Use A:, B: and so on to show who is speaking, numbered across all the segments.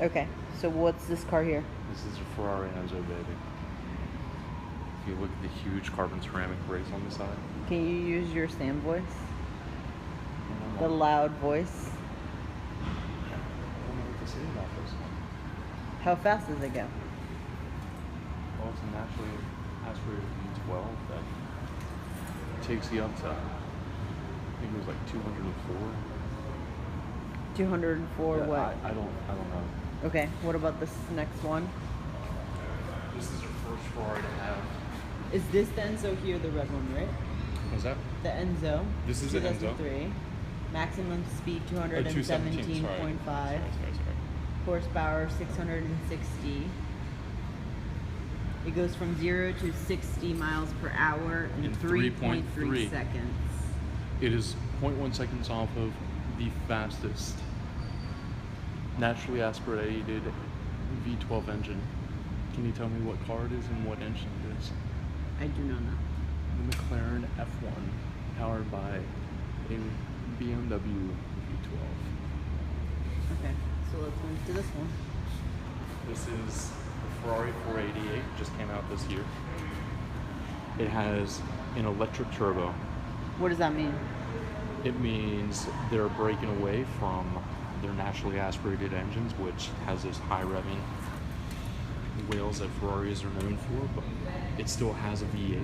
A: Okay, so what's this car here?
B: This is a Ferrari Enzo, baby. If you look at the huge carbon ceramic brakes on the side.
A: Can you use your Sam voice?
B: I
A: The
B: don't know
A: loud voice?
B: what to say about this.
A: How fast does it go?
B: Well, it's a naturally aspirated V12 that takes you up to, I think it was like 204.
A: 204
B: Yeah,
A: what?
B: I don't know.
A: Okay, what about this next one?
B: This is your first Ferrari to have.
A: Is this the Enzo here, the red one, right?
B: What's that?
A: The Enzo.
B: This is the Enzo.
A: 2003. Maximum speed
B: 217,
A: 217.5.
B: sorry.
A: Horsepower 660. It goes from 0 to 60 miles per hour in 3.3 seconds.
B: It is 0.1 seconds off of the fastest naturally aspirated V12 engine. Can you tell me what car it is and what engine it is?
A: I do not know.
B: The McLaren F1, powered by a BMW V12.
A: Okay, so let's move to this one.
B: This is the Ferrari 488, just came out this year. It has an electric turbo.
A: What does that mean?
B: It means they're breaking away from their naturally aspirated engines, which has those high revving wheels that Ferraris are known for, but it still has a V8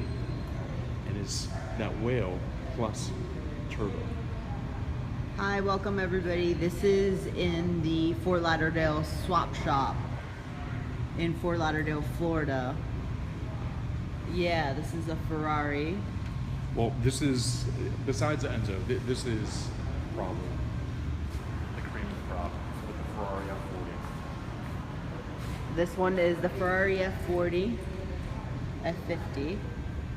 B: and is that whale plus turbo.
A: Hi, welcome everybody. This is in the Fort Lauderdale swap shop in Fort Lauderdale, Florida. Yeah, this is a Ferrari.
B: Well, this is, besides the Enzo, this is probably the cream of the crop with the Ferrari F40.
A: This one is the Ferrari F40, F50.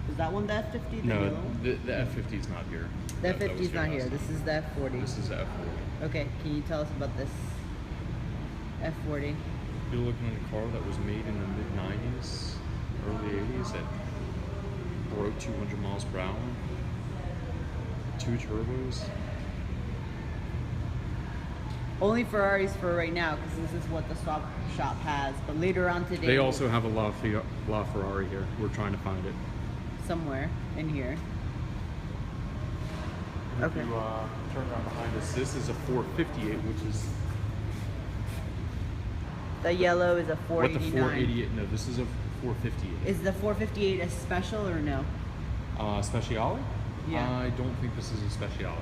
A: Is that one the F50? The
B: No,
A: yellow?
B: the F50 is not here.
A: The
B: That
A: F50
B: was
A: is
B: here
A: not here.
B: last
A: This
B: time.
A: is the F40.
B: This is the F40.
A: Okay, can you tell us about this F40?
B: You're looking at a car that was made in the mid-90s, early 80s that broke 200 miles per hour. 2 turbos.
A: Only Ferraris for right now, because this is what the swap shop has. But later on today,
B: They also have a La Ferrari here. We're trying to find it.
A: somewhere in here.
B: And
A: Okay.
B: If you turn around behind us, this is a 458, which is
A: The yellow is a
B: what the
A: 489.
B: 488. No, this is a 458.
A: Is the 458 a special or no?
B: Speciale?
A: Yeah.
B: I don't think this is a Speciale.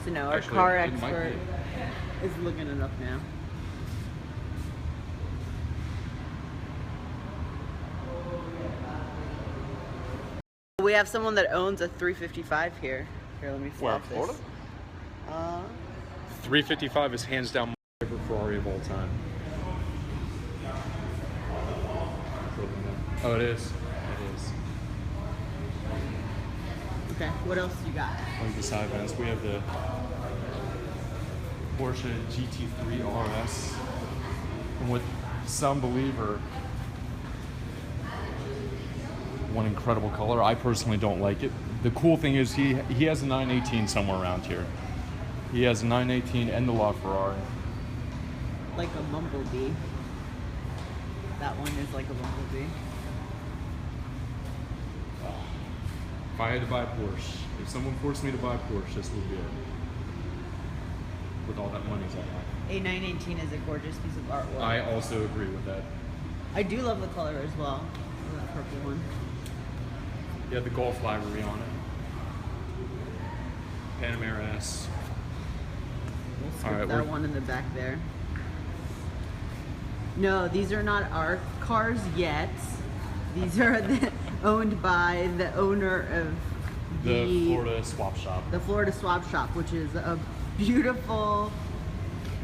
A: So no, our
B: Actually,
A: car
B: it might
A: expert
B: be.
A: is looking it up now. We have someone that owns a 355 here. Here, let me
B: Where,
A: flip
B: Florida?
A: this.
B: 355 is hands down my favorite Ferrari of all time. Oh, it is. It is.
A: Okay, what else you got?
B: Like the side vents, we have the Porsche GT3 RS, and with some believer, one incredible color. I personally don't like it. The cool thing is he has a 918 somewhere around here. He has a 918 and the LaFerrari.
A: Like a bumblebee. That one is like a bumblebee.
B: If I had to buy a Porsche, if someone forced me to buy a Porsche, this would be it. With all that money I have.
A: A 918 is a gorgeous piece of artwork.
B: I also agree with that.
A: I do love the color as well. That purple one.
B: You have the Golf livery on it. Panamera S.
A: We'll skip
B: Alright,
A: that
B: we're-
A: one in the back there. No, these are not our cars yet. These are owned by the owner of
B: The Florida swap shop.
A: the Florida Swap Shop, which is a beautiful,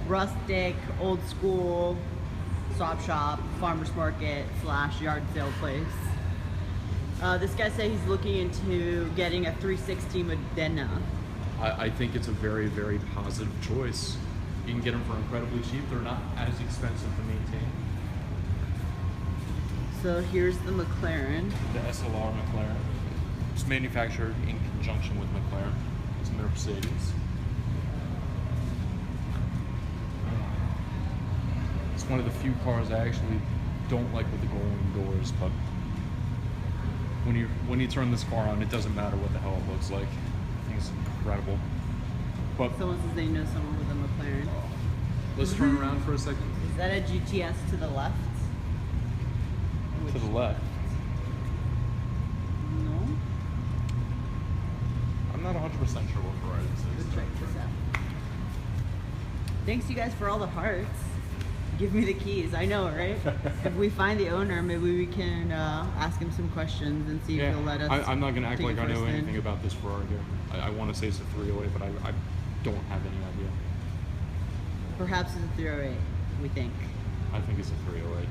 A: rustic, old school swap shop, farmer's market / yard sale place. This guy said he's looking into getting a 360 Modena.
B: I think it's a very, very positive choice. You can get them for incredibly cheap. They're not as expensive to maintain.
A: So here's the McLaren.
B: The SLR McLaren. It's manufactured in conjunction with McLaren. It's a Mercedes. one of the few cars I actually don't like with the golden doors, but when you turn this car on, it doesn't matter what the hell it looks like. I think it's incredible. But
A: Someone says they know someone with a McLaren.
B: let's turn around for a second.
A: Is that a GTS to the left?
B: To the left.
A: No.
B: I'm not 100% sure what variety this
A: Let's
B: is.
A: check this out. Thanks you guys for all the hearts. Give me the keys. I know, right? If we find the owner, maybe we can ask him some questions and see if he'll let us.
B: I'm not going to act
A: take
B: like
A: it
B: I know
A: first in.
B: anything about this Ferrari here. I want to say it's a 308, but I don't have any idea.
A: Perhaps it's a 308, we think.
B: I think it's a 308.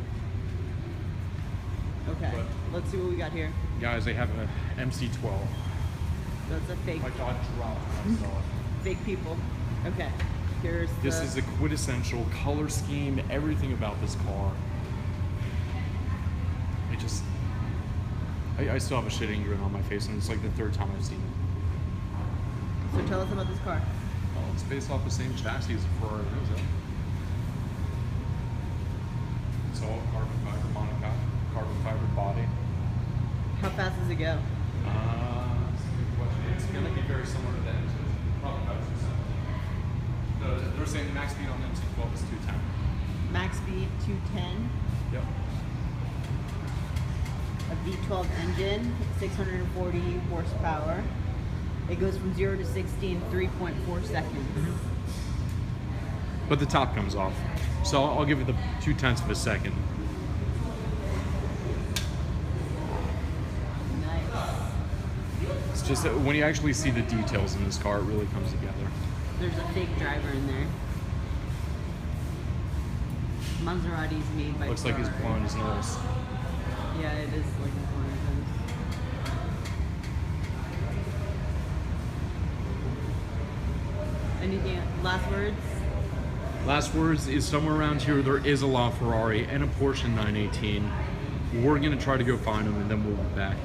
A: Okay,
B: But-
A: let's see what we got here.
B: Guys, they have an MC12.
A: That's a fake,
B: My jaw dropped when I saw it.
A: fake people. Okay, here's
B: This
A: the,
B: is a quintessential color scheme, everything about this car. It just... I still have a shitting grin on my face, and it's like the third time I've seen it.
A: So tell us about this car.
B: Well, it's based off the same chassis as a Ferrari, is it? It's all carbon fiber monocoque, carbon fiber body.
A: How fast does it go?
B: That's a good question. It's going to be very similar to the MC, probably about 270. They're saying the max speed on the MC12 is 210.
A: Max speed 210.
B: Yep.
A: A V12 engine, 640 horsepower. It goes from 0 to 60 in 3.4 seconds.
B: But the top comes off. So I'll give it the 0.2 of a second.
A: Nice.
B: It's just that when you actually see the details in this car, it really comes together.
A: There's a fake driver in there. Maserati's made by
B: Looks like he's
A: Ferrari.
B: blowing his nose.
A: Yeah, it is like one of those. Anything? Last words?
B: Last words is somewhere around here there is a LaFerrari and a Porsche 918. We're gonna try to go find them and then we'll be back.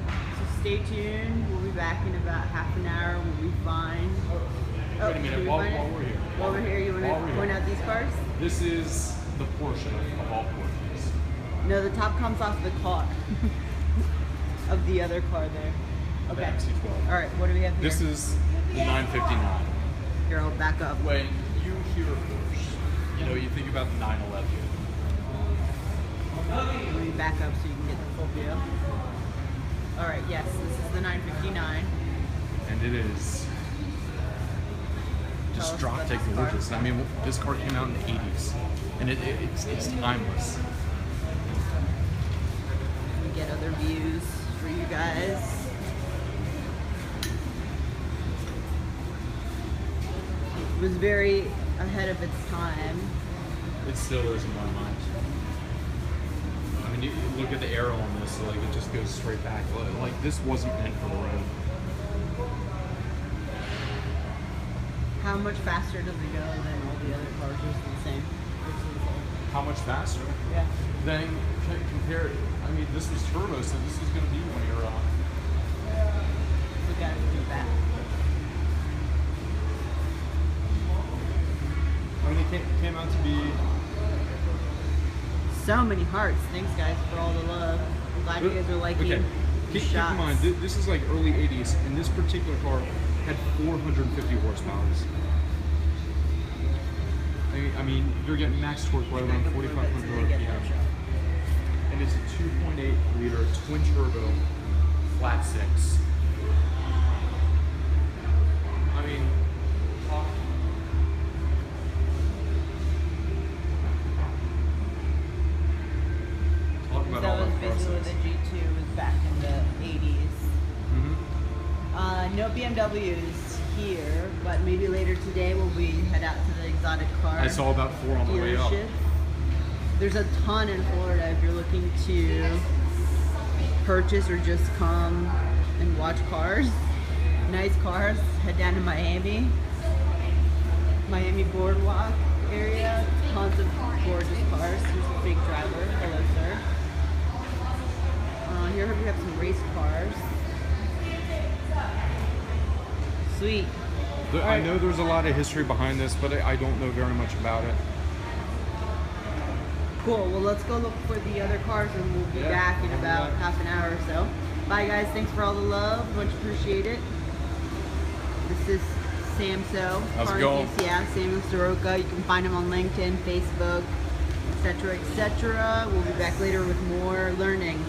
A: So stay tuned. We'll be back in about half an hour. We'll be fine.
B: Wait a
A: did
B: minute,
A: we
B: while
A: find it?
B: we're here.
A: While we're here, you want
B: While we're
A: to
B: here.
A: point out these cars?
B: This is the Porsche of all Porsches.
A: No, the top comes off the car. Of the other car there.
B: The
A: Okay.
B: MC12.
A: All right, what do we have here?
B: This is the 959.
A: Here, I'll back up.
B: When you hear Porsche, you think about the 911.
A: Let me back up so you can get the full view. All right, yes, this is the 959.
B: And it is
A: Tell us
B: just
A: about
B: drop dead
A: this car.
B: gorgeous. I mean, this car came out in the 80s, and it's timeless.
A: Let me get other views for you guys. It was very ahead of its time.
B: It still is in my mind. I mean, you look at the arrow on this, like it just goes straight back. Like this wasn't meant for the road.
A: How much faster does it go than all the other cars? Or is it the same?
B: How much faster?
A: Yeah.
B: Then compare it. I mean, this was turbo, so this is going to be when you're
A: Look at it from the back.
B: I mean, it came out to be.
A: So many hearts. Thanks, guys, for all the love. I'm glad you guys are liking
B: Okay.
A: the
B: Keep
A: shots.
B: in mind, this is like early 80s, and this particular car had 450 horsepower. I mean, you're getting max torque right around 4,500 RPM. And it's a 2.8 liter twin turbo flat six. I mean, talk about all
A: That was
B: that
A: basically
B: process.
A: the G2 was back in the 80s.
B: Mm-hmm.
A: No BMWs here, but maybe later today we'll head out to the exotic car
B: I saw about 4 on the way up.
A: dealership. There's a ton in Florida if you're looking to purchase or just come and watch cars. Nice cars. Head down to Miami Boardwalk area. Tons of gorgeous cars. Here's a big driver. Hello, sir. Here we have some race cars. Sweet.
B: I know there's a lot of history behind this, but I don't know very much about it.
A: Cool. Well, let's go look for the other cars, and we'll be back in about half an hour or so. Bye, guys. Thanks for all the love. Much appreciated. This is Samso.
C: How's it going?
A: Yeah, Samuel Soroka. You can find him on LinkedIn, Facebook, etc., etc. We'll be back later with more learning.